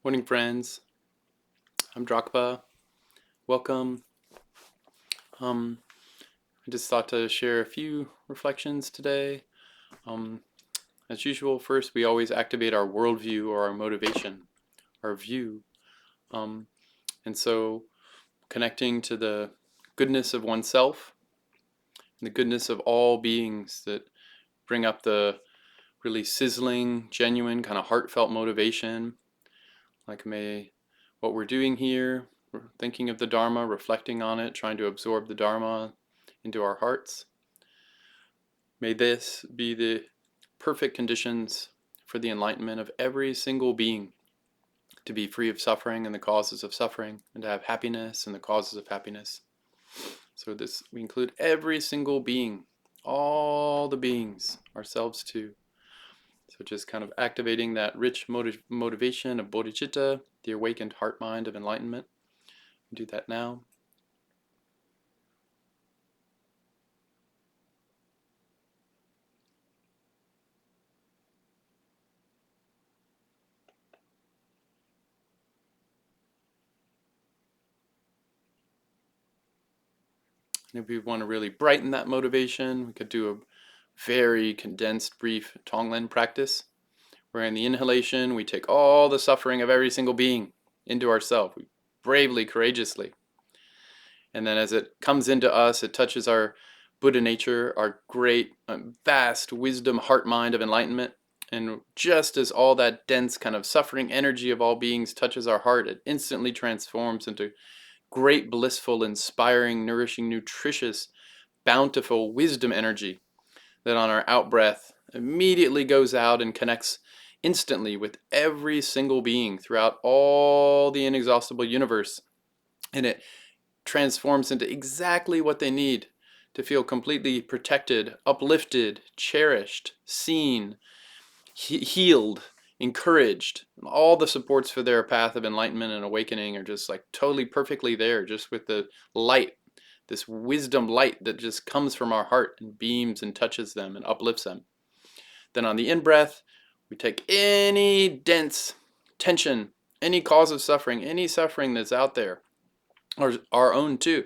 Morning, friends. I'm Drakpa. Welcome. I just thought to share a few reflections today. As usual, first we always activate our worldview or our motivation, our view. And so connecting to the goodness of oneself and the goodness of all beings that bring up the really sizzling, genuine, kind of heartfelt motivation. Like what we're doing here, we're thinking of the Dharma, reflecting on it, trying to absorb the Dharma into our hearts. May this be the perfect conditions for the enlightenment of every single being, to be free of suffering and the causes of suffering, and to have happiness and the causes of happiness. So we include every single being, all the beings, ourselves too. So just kind of activating that rich motivation of bodhicitta, the awakened heart mind of enlightenment. Do that now. And if we want to really brighten that motivation, we could do a very condensed, brief Tonglen practice, where in the inhalation, we take all the suffering of every single being into ourselves, bravely, courageously. And then as it comes into us, it touches our Buddha nature, our great, vast wisdom, heart mind of enlightenment. And just as all that dense kind of suffering energy of all beings touches our heart, it instantly transforms into great, blissful, inspiring, nourishing, nutritious, bountiful wisdom energy that on our out breath immediately goes out and connects instantly with every single being throughout all the inexhaustible universe. And it transforms into exactly what they need to feel completely protected, uplifted, cherished, seen, healed, encouraged. All the supports for their path of enlightenment and awakening are just like totally perfectly there, just with the light, this wisdom light that just comes from our heart and beams and touches them and uplifts them. Then on the in-breath, we take any dense tension, any cause of suffering, any suffering that's out there, or our own too.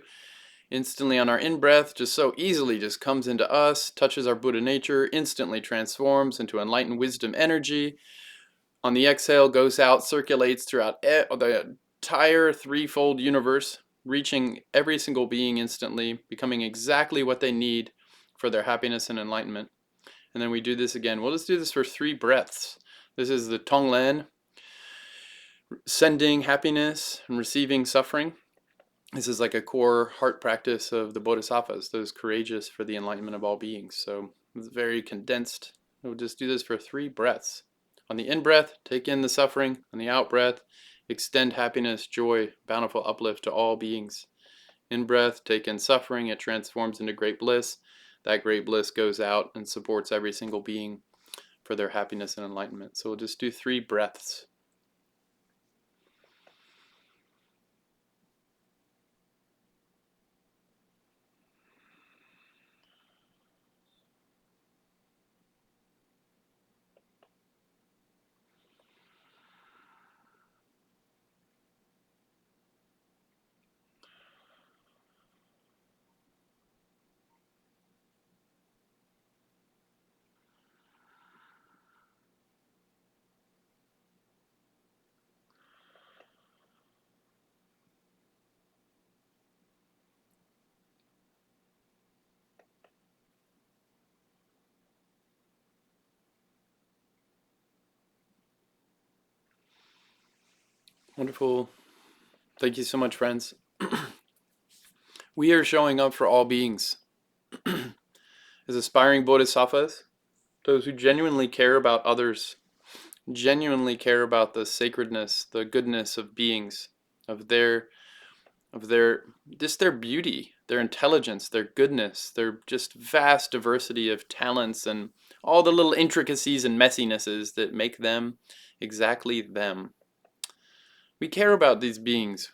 Instantly on our in-breath, just so easily just comes into us, touches our Buddha nature, instantly transforms into enlightened wisdom energy. On the exhale, goes out, circulates throughout the entire threefold universe, reaching every single being instantly, becoming exactly what they need for their happiness and enlightenment. And then we do this again. We'll just do this for 3 breaths. This is the Tonglen, sending happiness and receiving suffering. This is like a core heart practice of the Bodhisattvas, those courageous for the enlightenment of all beings. So it's very condensed. We'll just do this for 3 breaths. On the in-breath, take in the suffering. On the out-breath, extend happiness, joy, bountiful uplift to all beings. In-breath, take in suffering. It transforms into great bliss. That great bliss goes out and supports every single being for their happiness and enlightenment. So we'll just do 3 breaths. Wonderful. Thank you so much, friends. We are showing up for all beings as aspiring bodhisattvas, those who genuinely care about others, genuinely care about the sacredness, the goodness of beings, of their just their beauty, their intelligence, their goodness, their just vast diversity of talents and all the little intricacies and messinesses that make them exactly them. We care about these beings.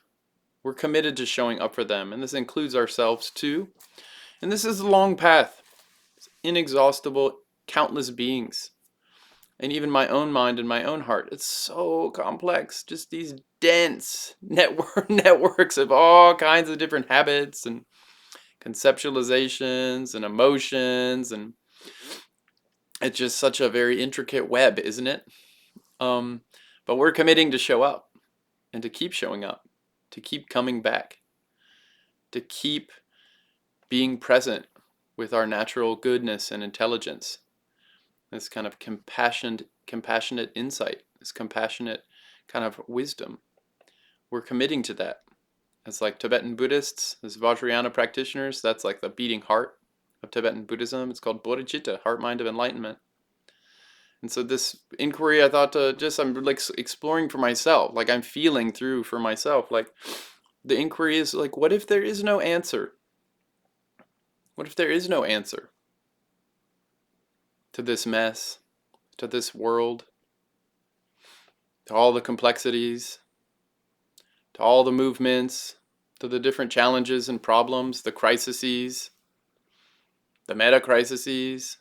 We're committed to showing up for them, and this includes ourselves too. And this is a long path. It's inexhaustible, countless beings. And even my own mind and my own heart, it's so complex. Just these dense networks of all kinds of different habits and conceptualizations and emotions, and it's just such a very intricate web, isn't it? But we're committing to show up and to keep showing up, to keep coming back, to keep being present with our natural goodness and intelligence, this kind of compassionate insight, this compassionate kind of wisdom. We're committing to that. As like Tibetan Buddhists, as Vajrayana practitioners, that's like the beating heart of Tibetan Buddhism. It's called bodhicitta, heart mind of enlightenment. And so this inquiry, I thought I'm like exploring for myself, like I'm feeling through for myself. Like the inquiry is like, what if there is no answer? What if there is no answer to this mess, to this world, to all the complexities, to all the movements, to the different challenges and problems, the crises, the meta-crises,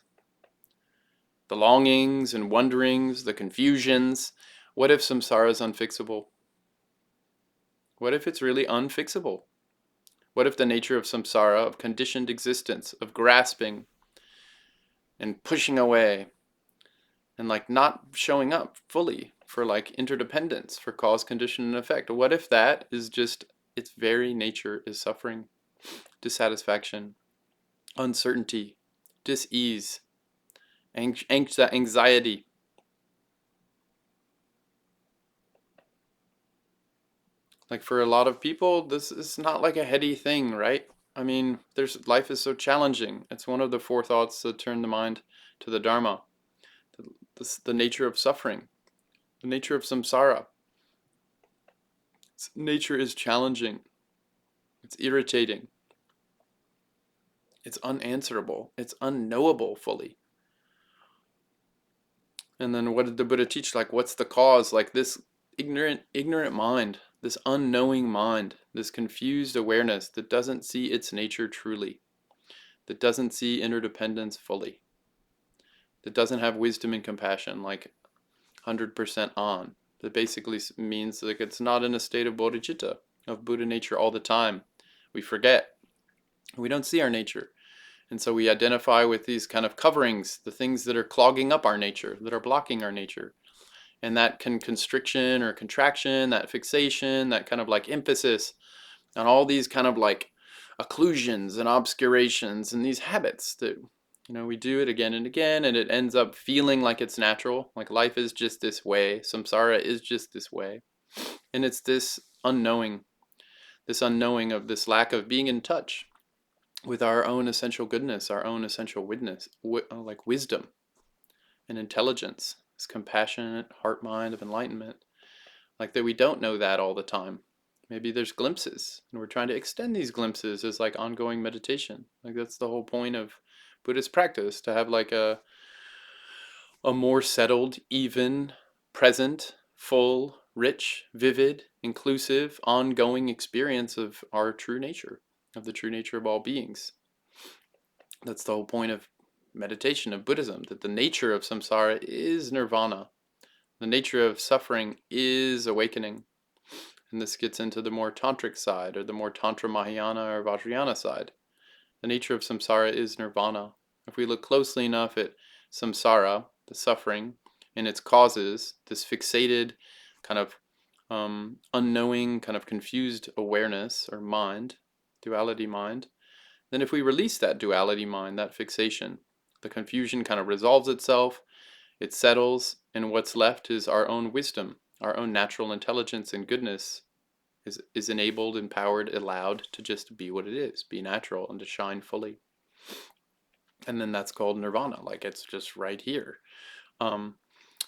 the longings and wonderings, the confusions? What if samsara is unfixable? What if it's really unfixable? What if the nature of samsara, of conditioned existence, of grasping and pushing away and like not showing up fully for like interdependence, for cause, condition, and effect, what if that is just its very nature is suffering, dissatisfaction, uncertainty, dis-ease, anxiety? Like for a lot of people, this is not like a heady thing, right? I mean, life is so challenging. It's one of the four thoughts that turn the mind to the Dharma. The nature of suffering, the nature of samsara. Its nature is challenging. It's irritating. It's unanswerable. It's unknowable fully. And then what did the Buddha teach? Like, what's the cause? Like this ignorant mind, this unknowing mind, this confused awareness that doesn't see its nature truly, that doesn't see interdependence fully, that doesn't have wisdom and compassion like 100% on. That basically means like it's not in a state of bodhicitta, of Buddha nature all the time. We forget. We don't see our nature. And so we identify with these kind of coverings, the things that are clogging up our nature, that are blocking our nature. And that constriction or contraction, that fixation, that kind of like emphasis on all these kind of like occlusions and obscurations and these habits that, we do it again and again, and it ends up feeling like it's natural, like life is just this way, samsara is just this way. And it's this unknowing of this lack of being in touch with our own essential goodness, our own essential like wisdom and intelligence, this compassionate heart mind of enlightenment, like that we don't know that all the time. Maybe there's glimpses, and we're trying to extend these glimpses as like ongoing meditation. Like that's the whole point of Buddhist practice, to have like a more settled, even, present, full, rich, vivid, inclusive, ongoing experience of our true nature, of the true nature of all beings. That's the whole point of meditation, of Buddhism, that the nature of samsara is nirvana. The nature of suffering is awakening. And this gets into the more tantric side, or the more tantra mahayana or vajrayana side. The nature of samsara is nirvana. If we look closely enough at samsara, the suffering, and its causes, this fixated kind of unknowing, kind of confused awareness or mind, duality mind, then if we release that duality mind, that fixation, the confusion kind of resolves itself, it settles, and what's left is our own wisdom, our own natural intelligence and goodness is enabled, empowered, allowed to just be what it is, be natural, and to shine fully. And then that's called nirvana, like it's just right here.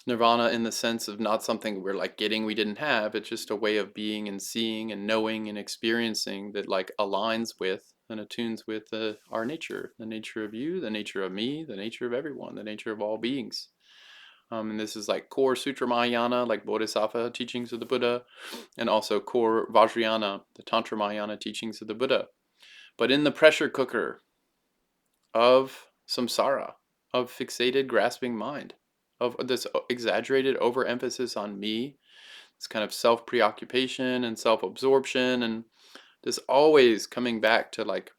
Nirvana in the sense of not something we're like getting we didn't have, it's just a way of being and seeing and knowing and experiencing that like aligns with and attunes with our nature, the nature of you, the nature of me, the nature of everyone, the nature of all beings. And this is like core Sutra Mahayana, like Bodhisattva teachings of the Buddha, and also core Vajrayana, the Tantra Mahayana teachings of the Buddha. But in the pressure cooker of samsara, of fixated, grasping mind, of this exaggerated overemphasis on me, this kind of self-preoccupation and self-absorption, and this always coming back to like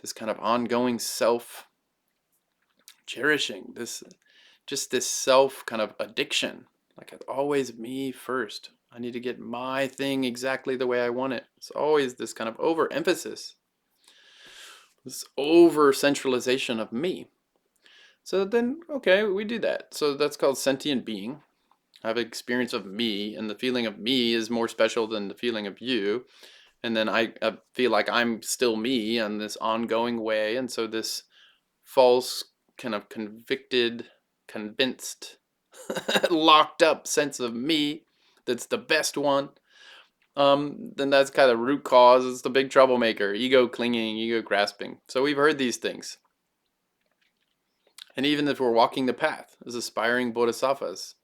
this kind of ongoing self-cherishing, this self kind of addiction. Like it's always me first. I need to get my thing exactly the way I want it. It's always this kind of overemphasis, this over centralization of me. So then, okay, we do that. So that's called sentient being. I have an experience of me, and the feeling of me is more special than the feeling of you. And then I feel like I'm still me in this ongoing way. And so this false, kind of convicted, convinced, locked up sense of me that's the best one, then that's kind of root cause. It's the big troublemaker, ego clinging, ego grasping. So we've heard these things. And even if we're walking the path as aspiring bodhisattvas,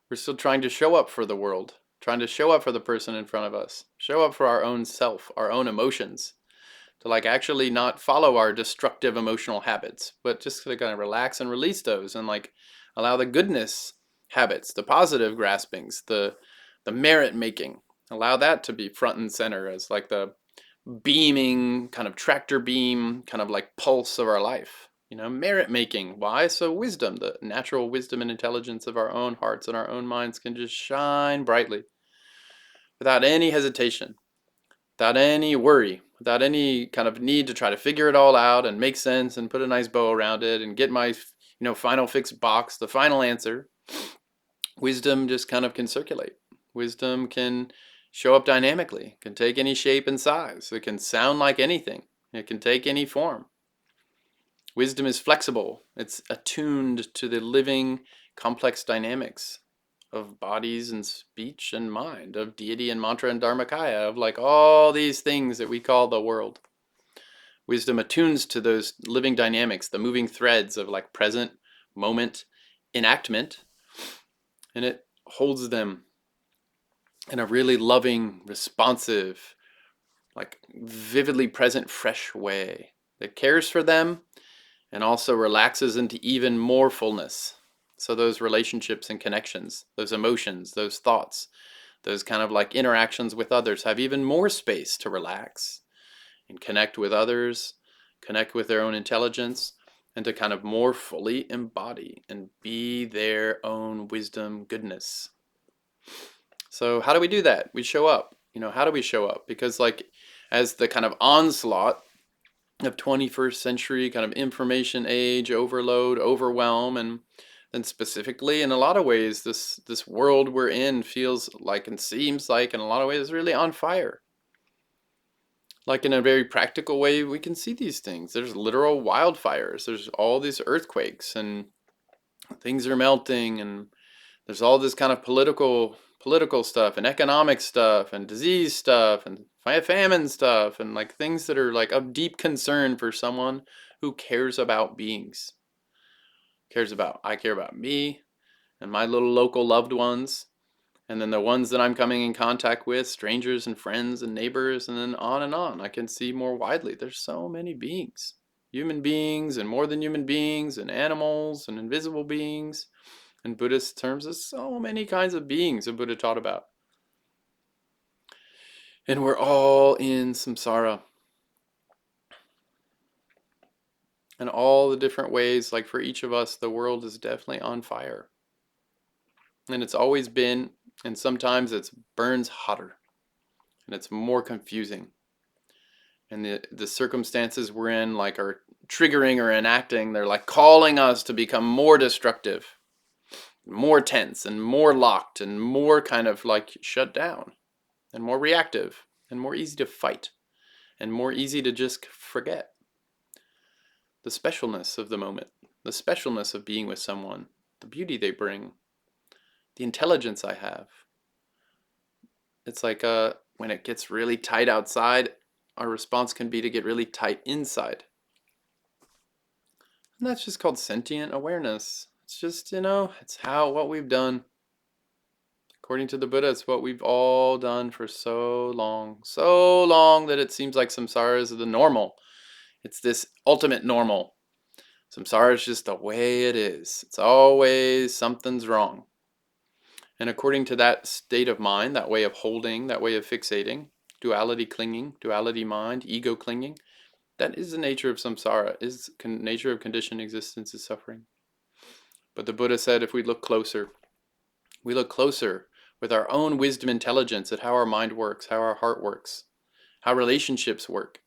we're still trying to show up for the world, trying to show up for the person in front of us, show up for our own self, our own emotions, to like actually not follow our destructive emotional habits, but just to kind of relax and release those and like allow the goodness habits, the positive graspings, the merit making, allow that to be front and center as like the beaming kind of tractor beam kind of like pulse of our life. Merit making. Why? So wisdom, the natural wisdom and intelligence of our own hearts and our own minds can just shine brightly without any hesitation, without any worry, without any kind of need to try to figure it all out and make sense and put a nice bow around it and get my, final fixed box, the final answer. Wisdom just kind of can circulate. Wisdom can show up dynamically, can take any shape and size. It can sound like anything. It can take any form. Wisdom is flexible. It's attuned to the living, complex dynamics of bodies and speech and mind, of deity and mantra and dharmakaya, of like all these things that we call the world. Wisdom attunes to those living dynamics, the moving threads of like present, moment, enactment, and it holds them in a really loving, responsive, like vividly present, fresh way that cares for them and also relaxes into even more fullness. So those relationships and connections, those emotions, those thoughts, those kind of like interactions with others have even more space to relax and connect with others, connect with their own intelligence, and to kind of more fully embody and be their own wisdom goodness. So how do we do that? We show up. How do we show up? Because like as the kind of onslaught of 21st century kind of information age, overload, overwhelm, and then specifically in a lot of ways this world we're in feels like and seems like in a lot of ways really on fire. Like in a very practical way, we can see these things. There's literal wildfires. There's all these earthquakes and things are melting, and there's all this kind of political stuff and economic stuff and disease stuff and famine stuff and like things that are like of deep concern for someone who cares about beings. I care about me and my little local loved ones, and then the ones that I'm coming in contact with, strangers and friends and neighbors, and then on and on. I can see more widely. There's so many beings, human beings and more than human beings and animals and invisible beings. In Buddhist terms, there's so many kinds of beings that Buddha taught about. And we're all in samsara. And all the different ways, like for each of us, the world is definitely on fire. And it's always been, and sometimes it burns hotter. And it's more confusing. And the circumstances we're in like are triggering or enacting. They're like calling us to become more destructive, more tense and more locked and more kind of like shut down and more reactive and more easy to fight and more easy to just forget the specialness of the moment, the specialness of being with someone, the beauty they bring, the intelligence I have. It's like when it gets really tight outside, our response can be to get really tight inside. And that's just called sentient awareness. It's just, it's what we've done. According to the Buddha, it's what we've all done for so long that it seems like samsara is the normal. It's this ultimate normal. Samsara is just the way it is. It's always something's wrong. And according to that state of mind, that way of holding, that way of fixating, duality clinging, duality mind, ego clinging, that is the nature of samsara, is nature of conditioned existence is suffering. But the Buddha said if we look closer with our own wisdom intelligence at how our mind works, how our heart works, how relationships work.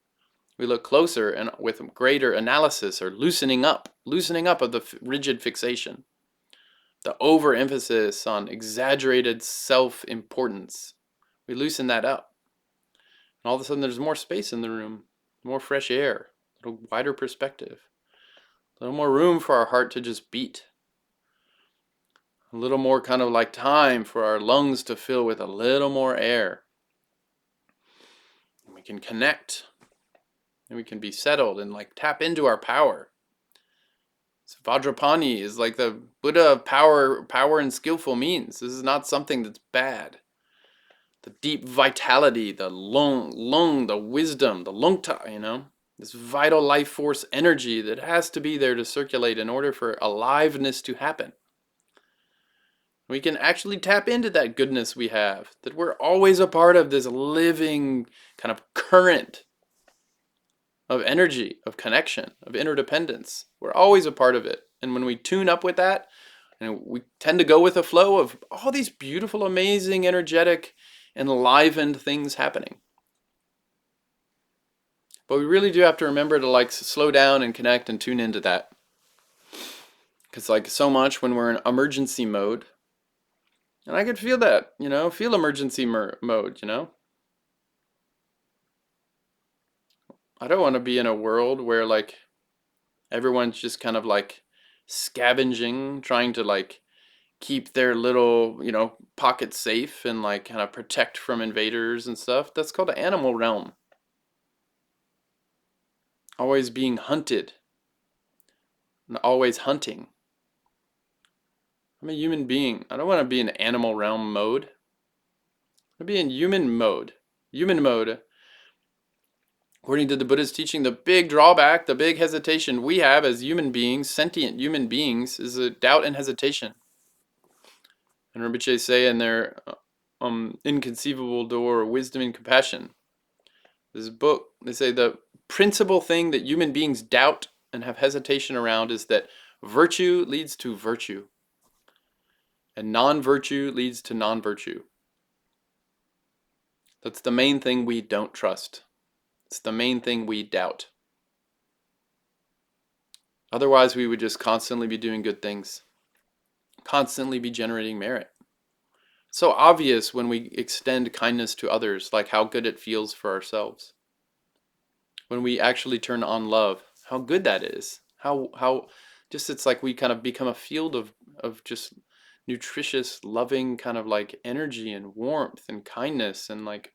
We look closer and with greater analysis or loosening up of the rigid fixation, the overemphasis on exaggerated self-importance. We loosen that up. And all of a sudden there's more space in the room, more fresh air, a little wider perspective, a little more room for our heart to just beat. A little more kind of like time for our lungs to fill with a little more air. And we can connect. And we can be settled and like tap into our power. So Vajrapani is like the Buddha of power and skillful means. This is not something that's bad. The deep vitality, the lung, the wisdom, the lungta, this vital life force energy that has to be there to circulate in order for aliveness to happen. We can actually tap into that goodness we have, that we're always a part of this living kind of current of energy, of connection, of interdependence. We're always a part of it. And when we tune up with that, and we tend to go with a flow of all these beautiful, amazing, energetic, enlivened things happening. But we really do have to remember to like slow down and connect and tune into that. Because like so much when we're in emergency mode, and I could feel that, feel emergency mode, I don't want to be in a world where like everyone's just kind of like scavenging, trying to like keep their little, pockets safe and like kind of protect from invaders and stuff. That's called the animal realm. Always being hunted and always hunting. I'm a human being. I don't want to be in animal realm mode. I want to be in human mode. Human mode. According to the Buddha's teaching, the big drawback, the big hesitation we have as human beings, sentient human beings, is a doubt and hesitation. And Rinpoche say in their Inconceivable Door, Wisdom and Compassion, this book, they say the principal thing that human beings doubt and have hesitation around is that virtue leads to virtue, and non-virtue leads to non-virtue. That's the main thing we don't trust. It's the main thing we doubt. Otherwise, we would just constantly be doing good things, constantly be generating merit. So obvious when we extend kindness to others, like how good it feels for ourselves. When we actually turn on love, how good that is. How just it's like we kind of become a field of just nutritious, loving kind of like energy and warmth and kindness, and like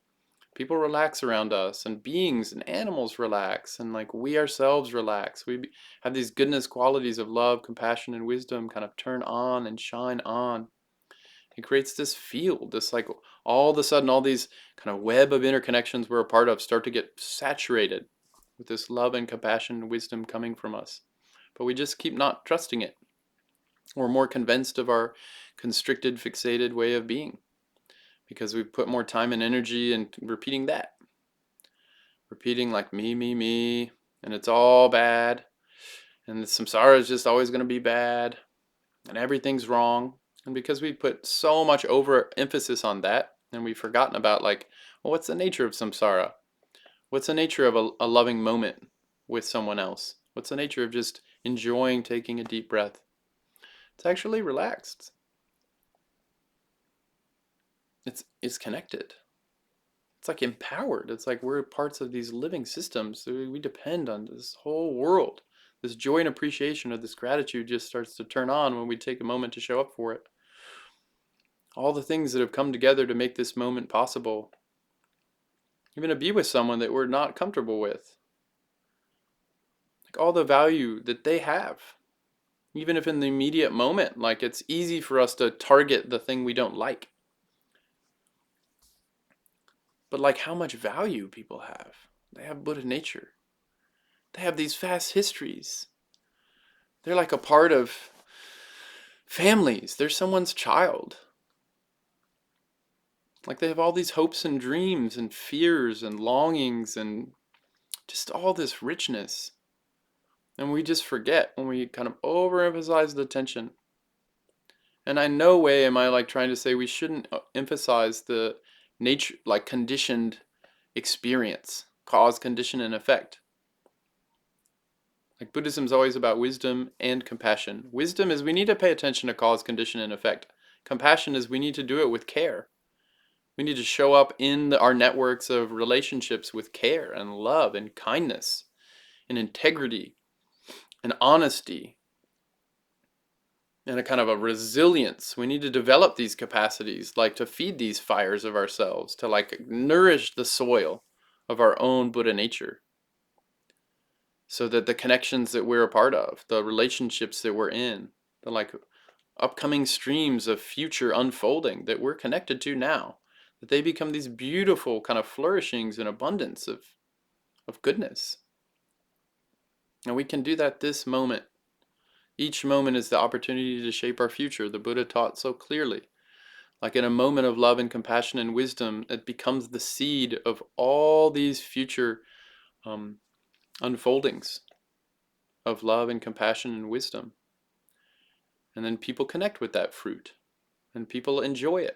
people relax around us, and beings and animals relax, and like we ourselves relax. We have these goodness qualities of love, compassion, and wisdom kind of turn on and shine on. It creates this field, this like all of a sudden all these kind of web of interconnections we're a part of start to get saturated with this love and compassion and wisdom coming from us. But we just keep not trusting it. We're more convinced of our constricted, fixated way of being because we've put more time and energy in repeating that. Repeating like me, and it's all bad. And the samsara is just always going to be bad. And everything's wrong. And because we put so much overemphasis on that, and we've forgotten about like, well, what's the nature of samsara? What's the nature of a loving moment with someone else? What's the nature of just enjoying taking a deep breath? It's actually relaxed. It's connected. It's like empowered. It's like we're parts of these living systems. So we depend on this whole world. This joy and appreciation of this gratitude just starts to turn on when we take a moment to show up for it. All the things that have come together to make this moment possible. Even to be with someone that we're not comfortable with. Like all the value that they have. Even if in the immediate moment, like it's easy for us to target the thing we don't like. But like how much value people have. They have Buddha nature. They have these vast histories. They're like a part of families. They're someone's child. Like they have all these hopes and dreams and fears and longings and just all this richness. And we just forget when we kind of overemphasize the tension. And in no way am I like trying to say we shouldn't emphasize the nature, like conditioned experience, cause, condition, and effect. Like Buddhism is always about wisdom and compassion. Wisdom is we need to pay attention to cause, condition, and effect. Compassion is we need to do it with care. We need to show up in our networks of relationships with care and love and kindness and integrity and honesty and a kind of a resilience. We need to develop these capacities, like to feed these fires of ourselves, to like nourish the soil of our own Buddha nature, so that the connections that we're a part of, the relationships that we're in, the like upcoming streams of future unfolding that we're connected to now, that they become these beautiful kind of flourishings and abundance of goodness. And we can do that this moment. Each moment is the opportunity to shape our future, the Buddha taught so clearly. Like in a moment of love and compassion and wisdom, it becomes the seed of all these future unfoldings of love and compassion and wisdom. And then people connect with that fruit and people enjoy it.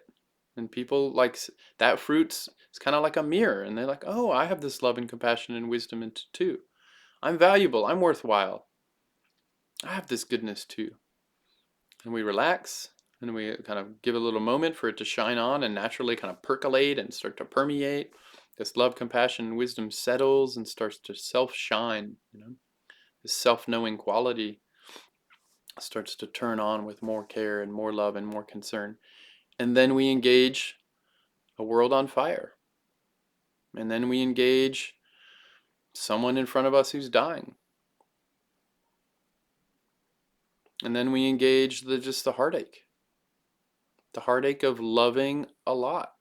And people like that fruit's it's kind of like a mirror, and they're like, oh, I have this love and compassion and wisdom too. I'm valuable, I'm worthwhile. I have this goodness too. And we relax and we kind of give a little moment for it to shine on and naturally kind of percolate and start to permeate. This love, compassion, and wisdom settles and starts to self-shine, This self-knowing quality starts to turn on with more care and more love and more concern. And then we engage a world on fire. And then we engage someone in front of us who's dying. And then we engage just the heartache of loving a lot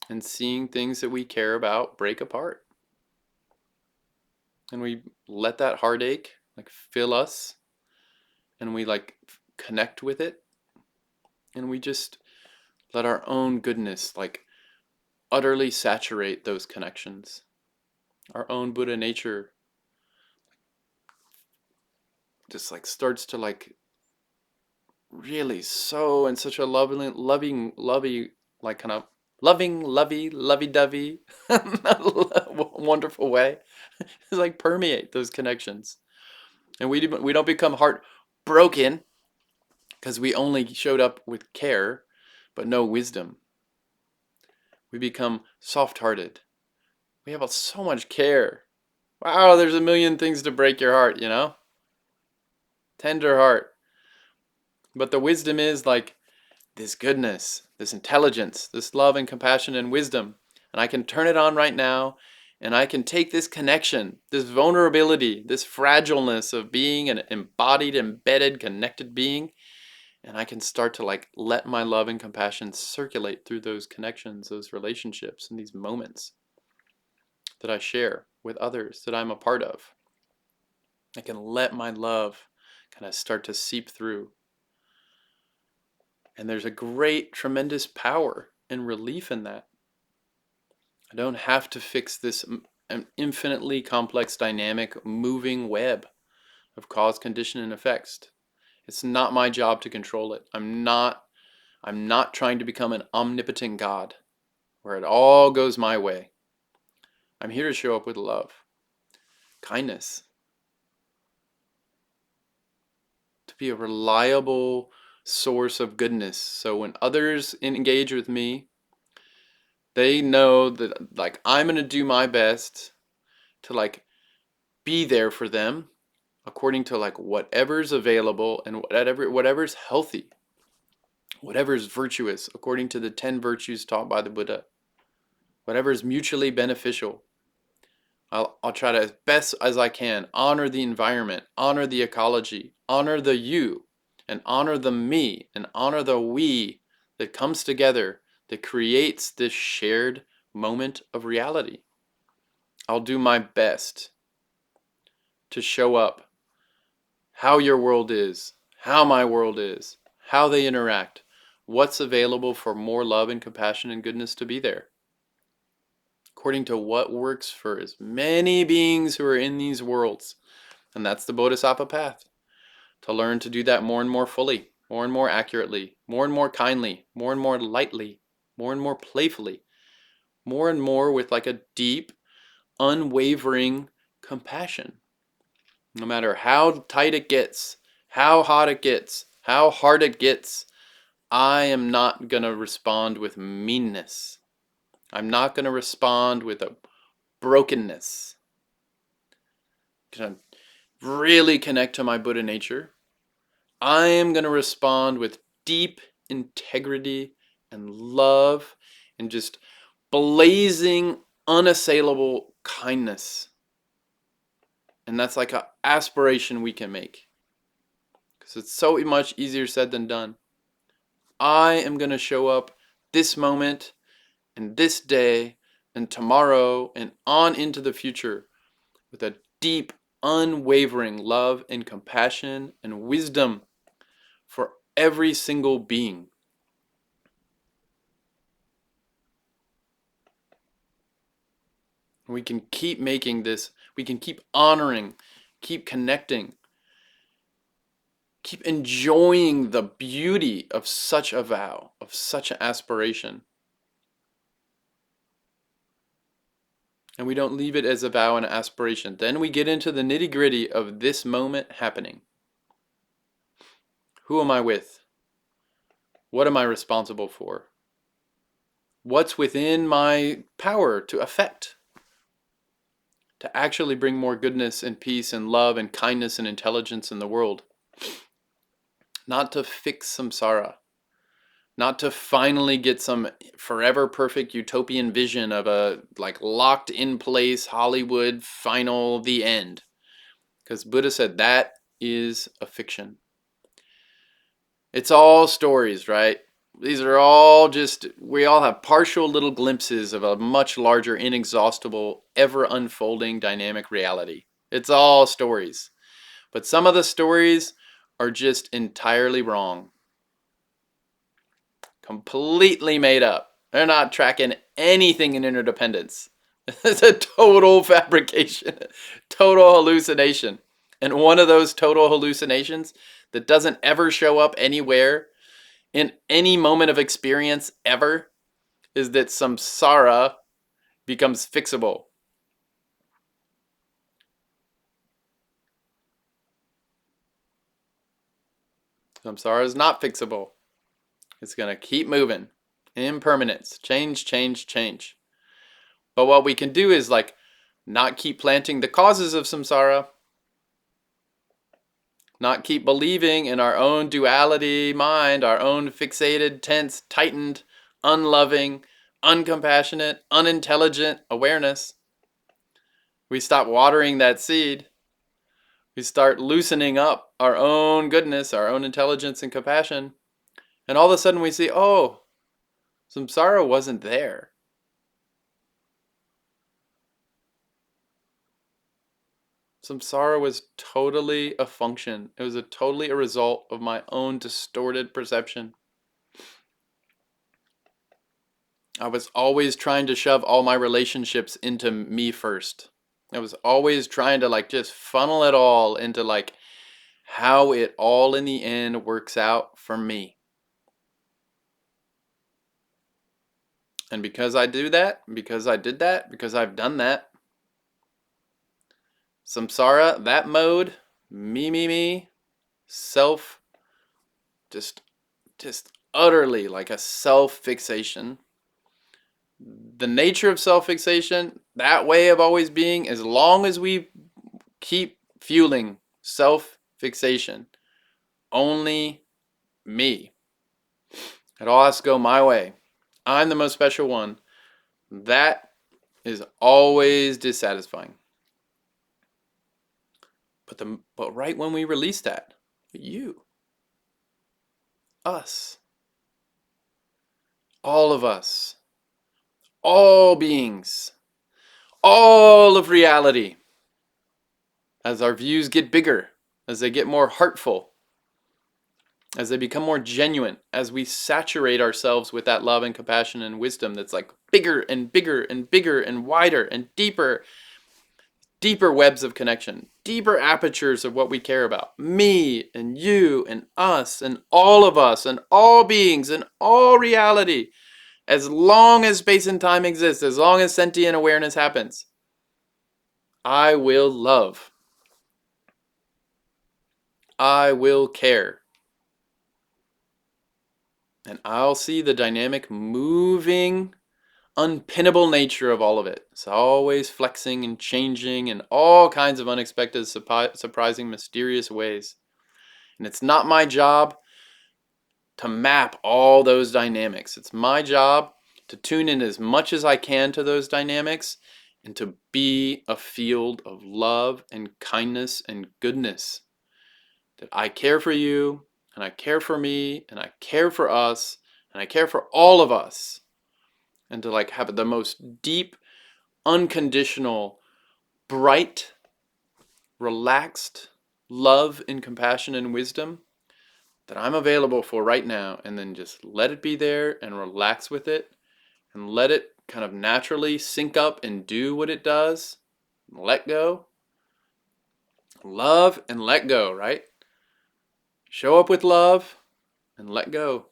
and seeing things that we care about break apart. And we let that heartache like fill us, and we like connect with it, and we just let our own goodness like utterly saturate those connections. Our own Buddha nature just like starts to like really sow in such a loving, like kind of loving, lovey-dovey, wonderful way. It's like permeate those connections. And we don't become heartbroken because we only showed up with care, but no wisdom. We become soft-hearted. We have so much care. Wow, there's a million things to break your heart, Tender heart. But the wisdom is like this goodness, this intelligence, this love and compassion and wisdom. And I can turn it on right now, and I can take this connection, this vulnerability, this fragileness of being an embodied, embedded, connected being, and I can start to like let my love and compassion circulate through those connections, those relationships, and these moments that I share with others that I'm a part of. I can let my love kind of start to seep through. And there's a great, tremendous power and relief in that. I don't have to fix this infinitely complex, dynamic, moving web of cause, condition, and effects. It's not my job to control it. I'm not trying to become an omnipotent God where it all goes my way. I'm here to show up with love, kindness, to be a reliable source of goodness. So when others engage with me, they know that like I'm going to do my best to like be there for them according to like whatever's available and whatever's healthy, whatever's virtuous according to the 10 virtues taught by the Buddha, whatever's mutually beneficial. I'll try to, as best as I can, honor the environment, honor the ecology, honor the you, and honor the me, and honor the we that comes together, that creates this shared moment of reality. I'll do my best to show up how your world is, how my world is, how they interact, what's available for more love and compassion and goodness to be there, according to what works for as many beings who are in these worlds. And that's the Bodhisattva path, to learn to do that more and more fully, more and more accurately, more and more kindly, more and more lightly, more and more playfully, more and more with like a deep, unwavering compassion. No matter how tight it gets, how hot it gets, how hard it gets, I am not going to respond with meanness. I'm not going to respond with a brokenness. I'm going to really connect to my Buddha nature. I am going to respond with deep integrity and love and just blazing, unassailable kindness. And that's like an aspiration we can make, because it's so much easier said than done. I am going to show up this moment and this day and tomorrow and on into the future with a deep, unwavering love and compassion and wisdom for every single being. We can keep making this, we can keep honoring, keep connecting, keep enjoying the beauty of such a vow, of such an aspiration. And we don't leave it as a vow and an aspiration. Then we get into the nitty-gritty of this moment happening. Who am I with? What am I responsible for? What's within my power to affect? To actually bring more goodness and peace and love and kindness and intelligence in the world. Not to fix samsara. Not to finally get some forever perfect utopian vision of a like locked in place Hollywood final the end. Because Buddha said that is a fiction. It's all stories, right? These are all just, we all have partial little glimpses of a much larger, inexhaustible, ever unfolding dynamic reality. It's all stories. But some of the stories are just entirely wrong. Completely made up. They're not tracking anything in interdependence. It's a total fabrication, total hallucination. And one of those total hallucinations that doesn't ever show up anywhere in any moment of experience ever is that samsara becomes fixable. Samsara is not fixable. It's going to keep moving. Impermanence. Change, change, change. But what we can do is like not keep planting the causes of samsara, not keep believing in our own duality mind, our own fixated, tense, tightened, unloving, uncompassionate, unintelligent awareness. We stop watering that seed. We start loosening up our own goodness, our own intelligence and compassion. And all of a sudden we see, oh, samsara wasn't there. Samsara was totally a function. It was totally a result of my own distorted perception. I was always trying to shove all my relationships into me first. I was always trying to like just funnel it all into like how it all in the end works out for me. And because I do that, because I did that, because I've done that, samsara, that mode, me, self, just utterly like a self-fixation. The nature of self-fixation, that way of always being, as long as we keep fueling self-fixation, only me. It all has to go my way. I'm the most special one. That is always dissatisfying. But right when we release that, you, us, all of us, all beings, all of reality, as our views get bigger, as they get more heartful, as they become more genuine, as we saturate ourselves with that love and compassion and wisdom that's like bigger and bigger and bigger and wider and deeper webs of connection, deeper apertures of what we care about. Me and you and us and all of us and all beings and all reality. As long as space and time exists, as long as sentient awareness happens, I will love. I will care. And I'll see the dynamic, moving, unpinnable nature of all of it. It's always flexing and changing in all kinds of unexpected, surprising, mysterious ways. And it's not my job to map all those dynamics. It's my job to tune in as much as I can to those dynamics and to be a field of love and kindness and goodness. That I care for you, and I care for me, and I care for us, and I care for all of us. And to like have the most deep, unconditional, bright, relaxed love and compassion and wisdom that I'm available for right now, and then just let it be there and relax with it and let it kind of naturally sync up and do what it does. Let go. Love and let go, right? Show up with love and let go.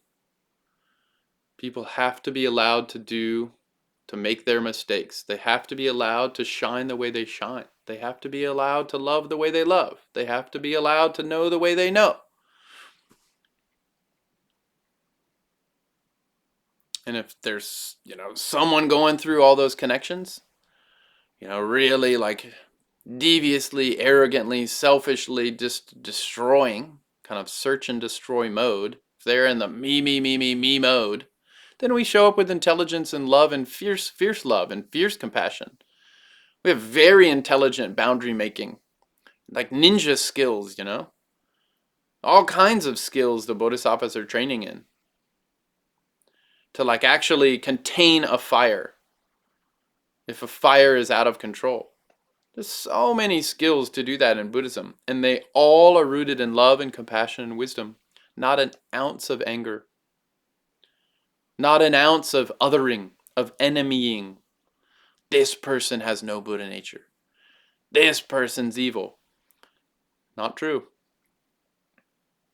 People have to be allowed to make their mistakes. They have to be allowed to shine the way they shine. They have to be allowed to love the way they love. They have to be allowed to know the way they know. And if there's, someone going through all those connections, really like deviously, arrogantly, selfishly just destroying, kind of search and destroy mode, if they're in the me mode, then we show up with intelligence and love and fierce love and fierce compassion. We have very intelligent boundary making, like ninja skills, all kinds of skills the bodhisattvas are training in. To like actually contain a fire if a fire is out of control. There's so many skills to do that in Buddhism, and they all are rooted in love and compassion and wisdom. Not an ounce of anger. Not an ounce of othering, of enemying. This person has no Buddha nature. This person's evil. Not true.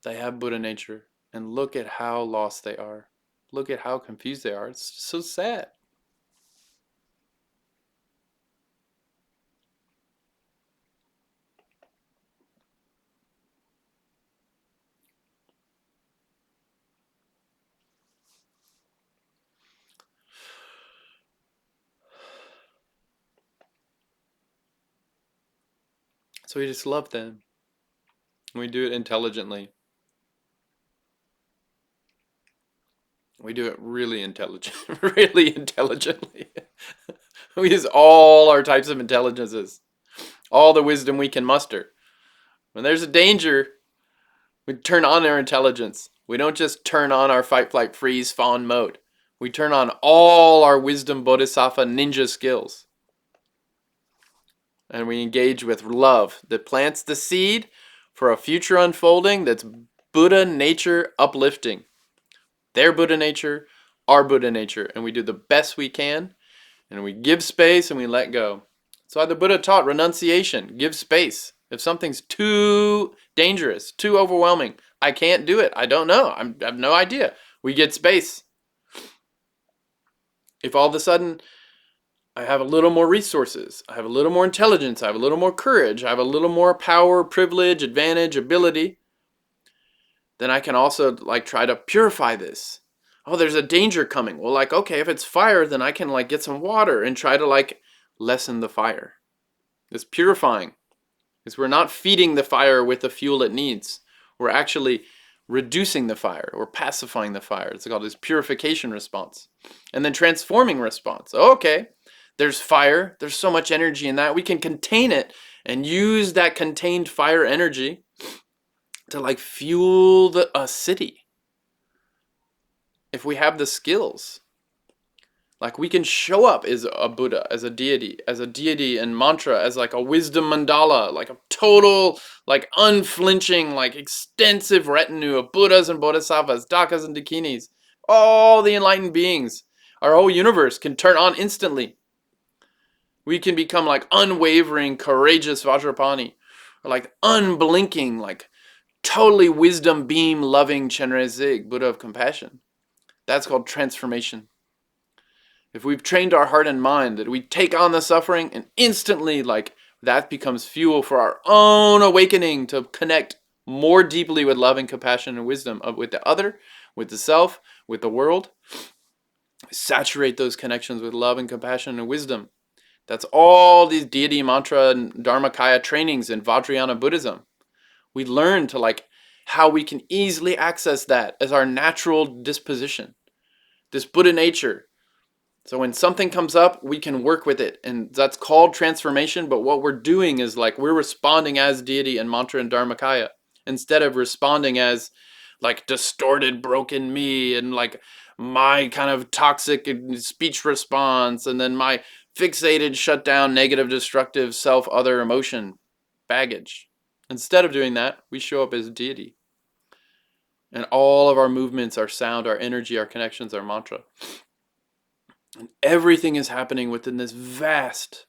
They have Buddha nature, and look at how lost they are. Look at how confused they are. It's so sad. So we just love them. We do it intelligently. We do it really really intelligently. We use all our types of intelligences, all the wisdom we can muster. When there's a danger, we turn on our intelligence. We don't just turn on our fight, flight, freeze, fawn mode. We turn on all our wisdom, bodhisattva, ninja skills. And we engage with love that plants the seed for a future unfolding that's Buddha nature uplifting. Their Buddha nature, our Buddha nature. And we do the best we can. And we give space and we let go. That's why the Buddha taught renunciation. Give space. If something's too dangerous, too overwhelming, I can't do it. I don't know. I have no idea. We get space. If all of a sudden I have a little more resources, I have a little more intelligence, I have a little more courage, I have a little more power, privilege, advantage, ability, then I can also like try to purify this. Oh, there's a danger coming. Well, like, okay, if it's fire, then I can like get some water and try to like lessen the fire. It's purifying. Because we're not feeding the fire with the fuel it needs. We're actually reducing the fire or pacifying the fire. It's called this purification response. And then transforming response. Okay, there's fire. There's so much energy in that. We can contain it and use that contained fire energy to like fuel a city. If we have the skills. Like we can show up as a Buddha, as a deity and mantra, as like a wisdom mandala, like a total, like unflinching, like extensive retinue of Buddhas and Bodhisattvas, Dakas and Dakinis, all the enlightened beings. Our whole universe can turn on instantly. We can become like unwavering, courageous Vajrapani, or like unblinking, like totally wisdom beam loving Chenrezig, Buddha of compassion. That's called transformation. If we've trained our heart and mind that we take on the suffering and instantly like that becomes fuel for our own awakening to connect more deeply with love and compassion and wisdom with the other, with the self, with the world. Saturate those connections with love and compassion and wisdom. That's all these deity mantra and Dharmakaya trainings in Vajrayana Buddhism. We learn to like how we can easily access that as our natural disposition. This Buddha nature. So when something comes up, we can work with it. And that's called transformation. But what we're doing is like we're responding as deity and mantra and Dharmakaya instead of responding as like distorted, broken me and like my kind of toxic speech response and then my fixated, shut down, negative, destructive self, other emotion baggage. Instead of doing that, we show up as deity. And all of our movements, our sound, our energy, our connections, our mantra. And everything is happening within this vast,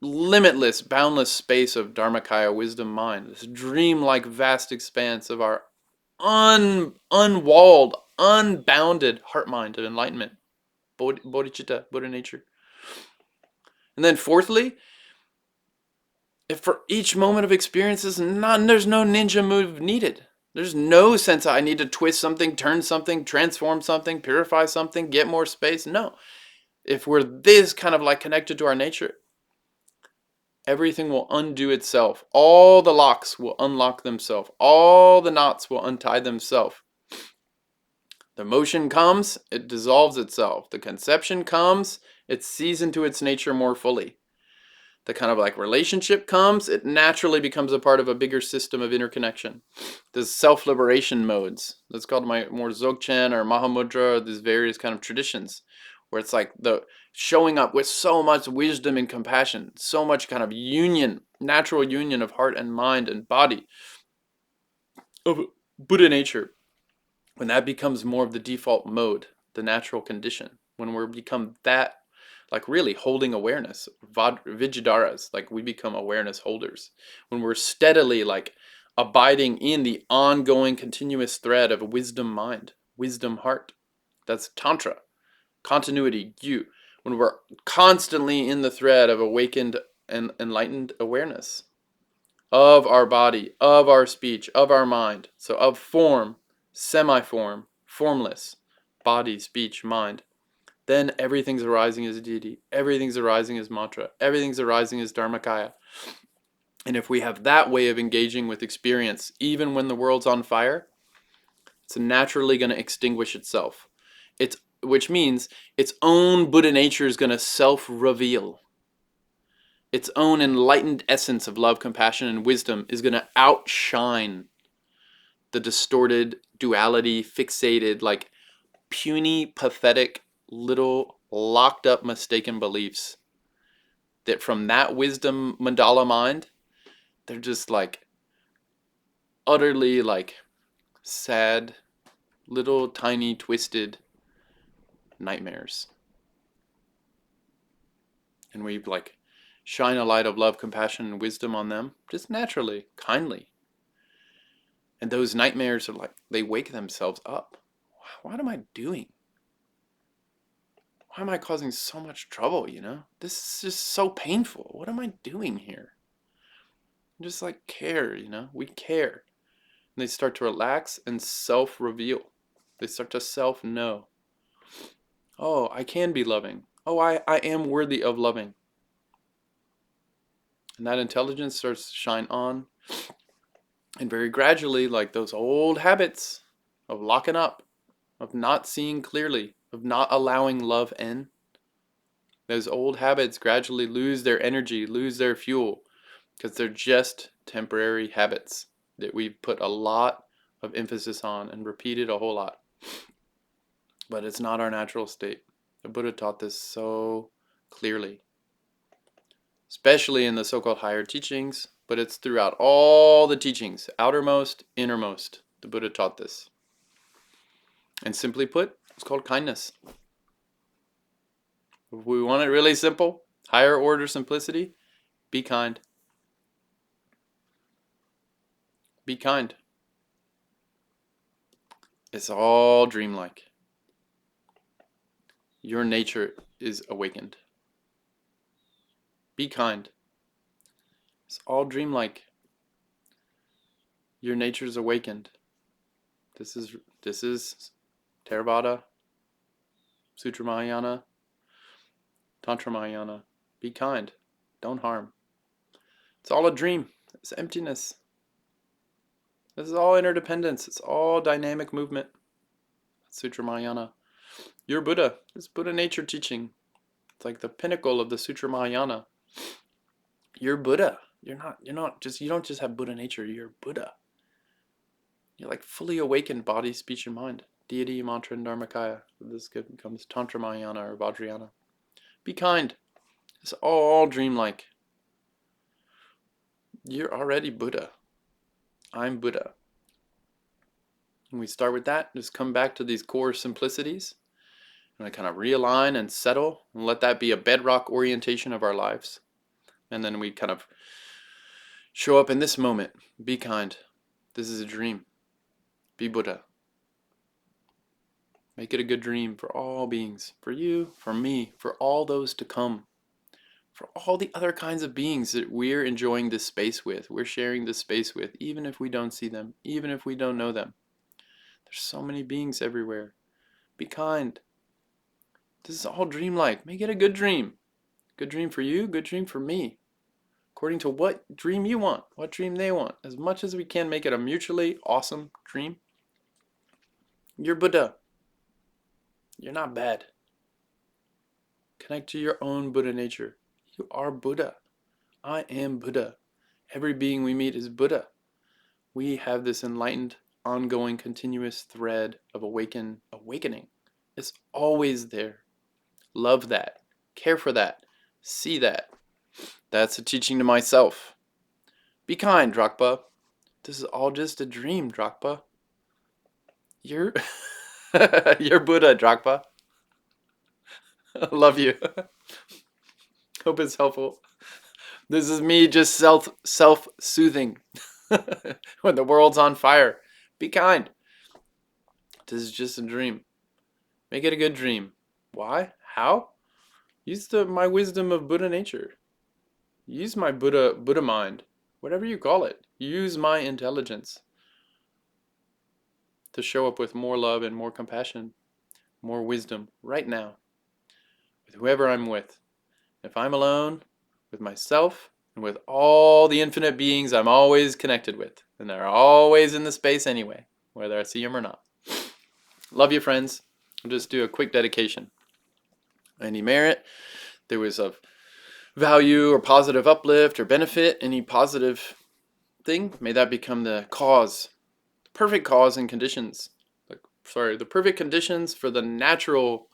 limitless, boundless space of Dharmakaya wisdom mind. This dreamlike vast expanse of our unwalled, unbounded heart mind of enlightenment. Bodhicitta, Buddha nature. And then fourthly, if for each moment of experience there's no ninja move needed. There's no sense I need to twist something, turn something, transform something, purify something, get more space. No. If we're this kind of like connected to our nature, everything will undo itself. All the locks will unlock themselves. All the knots will untie themselves. The motion comes, it dissolves itself. The conception comes, it sees into its nature more fully. The kind of like relationship comes, it naturally becomes a part of a bigger system of interconnection. There's self-liberation modes. That's called more Dzogchen or Mahamudra, or these various kind of traditions, where it's like the showing up with so much wisdom and compassion, so much kind of union, natural union of heart and mind and body, of Buddha nature. When that becomes more of the default mode, the natural condition, when we become that, like really holding awareness, Vijayaras, like we become awareness holders. When we're steadily like abiding in the ongoing continuous thread of a wisdom mind, wisdom heart. That's Tantra, continuity, Gyu. When we're constantly in the thread of awakened and enlightened awareness of our body, of our speech, of our mind. So of form, semi-form, formless, body, speech, mind. Then everything's arising as deity. Everything's arising as mantra. Everything's arising as Dharmakaya. And if we have that way of engaging with experience, even when the world's on fire, it's naturally going to extinguish itself. Which means its own Buddha nature is going to self-reveal. Its own enlightened essence of love, compassion, and wisdom is going to outshine the distorted, duality, fixated, like puny, pathetic, little locked up mistaken beliefs that from that wisdom mandala mind, they're just like utterly like sad, little tiny twisted nightmares. And we like shine a light of love, compassion, and wisdom on them just naturally, kindly. And those nightmares are like, they wake themselves up. What am I doing? Why am I causing so much trouble, you know? This is just so painful. What am I doing here? Just like care, you know? We care. And they start to relax and self-reveal. They start to self-know. Oh, I can be loving. Oh, I am worthy of loving. And that intelligence starts to shine on. And very gradually, like those old habits of locking up, of not seeing clearly, of not allowing love in, those old habits gradually lose their energy, lose their fuel, because they're just temporary habits that we've put a lot of emphasis on and repeated a whole lot. But it's not our natural state. The Buddha taught this so clearly, especially in the so-called higher teachings, but it's throughout all the teachings, outermost, innermost. The Buddha taught this. And simply put, it's called kindness. If we want it really simple, higher order simplicity, be kind. Be kind. It's all dreamlike. Your nature is awakened. Be kind. It's all dreamlike. Your nature is awakened. This is Theravada, Sutra Mahayana, Tantra Mahayana. Be kind. Don't harm. It's all a dream. It's emptiness. This is all interdependence. It's all dynamic movement. Sutra Mahayana. You're Buddha. It's Buddha nature teaching. It's like the pinnacle of the Sutra Mahayana. You're Buddha. You don't just have Buddha nature. You're Buddha. You're like fully awakened body, speech, and mind. Deity, mantra, and dharmakaya. This becomes Tantra Mahayana or Vajrayana. Be kind. It's all dreamlike. You're already Buddha. I'm Buddha. And we start with that. Just come back to these core simplicities. And we kind of realign and settle and let that be a bedrock orientation of our lives. And then we kind of show up in this moment. Be kind. This is a dream. Be Buddha. Make it a good dream for all beings. For you, for me, for all those to come. For all the other kinds of beings that we're enjoying this space with. We're sharing this space with, even if we don't see them, even if we don't know them. There's so many beings everywhere. Be kind. This is all dreamlike. Make it a good dream. Good dream for you, good dream for me. According to what dream you want, what dream they want. As much as we can, make it a mutually awesome dream. You're Buddha. You're not bad. Connect to your own Buddha nature. You are Buddha. I am Buddha. Every being we meet is Buddha. We have this enlightened, ongoing, continuous thread of awakening. It's always there. Love that. Care for that. See that. That's a teaching to myself. Be kind, Drakpa. This is all just a dream, Drakpa. You're Buddha, Drakpa. Love you. Hope it's helpful. This is me just self-soothing when the world's on fire. Be kind. This is just a dream. Make it a good dream. Why? How? Use my wisdom of Buddha nature. Use my Buddha mind. Whatever you call it. Use my intelligence to show up with more love and more compassion, more wisdom right now with whoever I'm with. If I'm alone, with myself, and with all the infinite beings I'm always connected with. And they're always in the space anyway, whether I see them or not. Love you, friends. I'll just do a quick dedication. Any merit, there was a value or positive uplift or benefit, any positive thing, may that become the cause, the perfect cause and conditions. The perfect conditions for the natural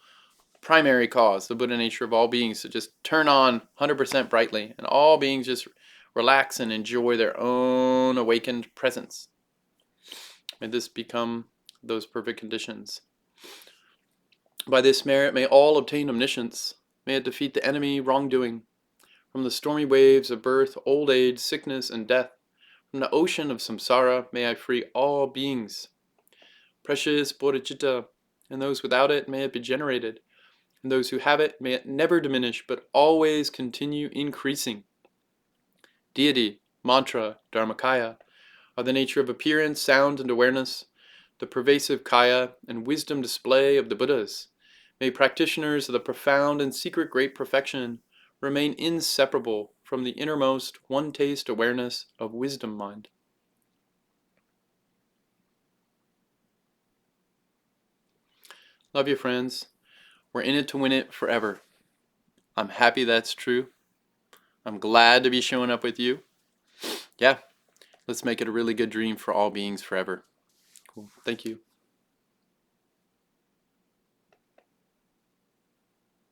primary cause, the Buddha nature of all beings, to just turn on 100% brightly, and all beings just relax and enjoy their own awakened presence. May this become those perfect conditions. By this merit, may all obtain omniscience. May it defeat the enemy wrongdoing. From the stormy waves of birth, old age, sickness, and death, from the ocean of samsara, may I free all beings. Precious bodhicitta, and those without it, may it be generated. And those who have it, may it never diminish, but always continue increasing. Deity, mantra, dharmakaya, are the nature of appearance, sound, and awareness, the pervasive kaya and wisdom display of the Buddhas. May practitioners of the profound and secret great perfection remain inseparable from the innermost one-taste awareness of wisdom mind. Love you, friends. We're in it to win it forever. I'm happy that's true. I'm glad to be showing up with you. Yeah, let's make it a really good dream for all beings forever. Cool. Thank you.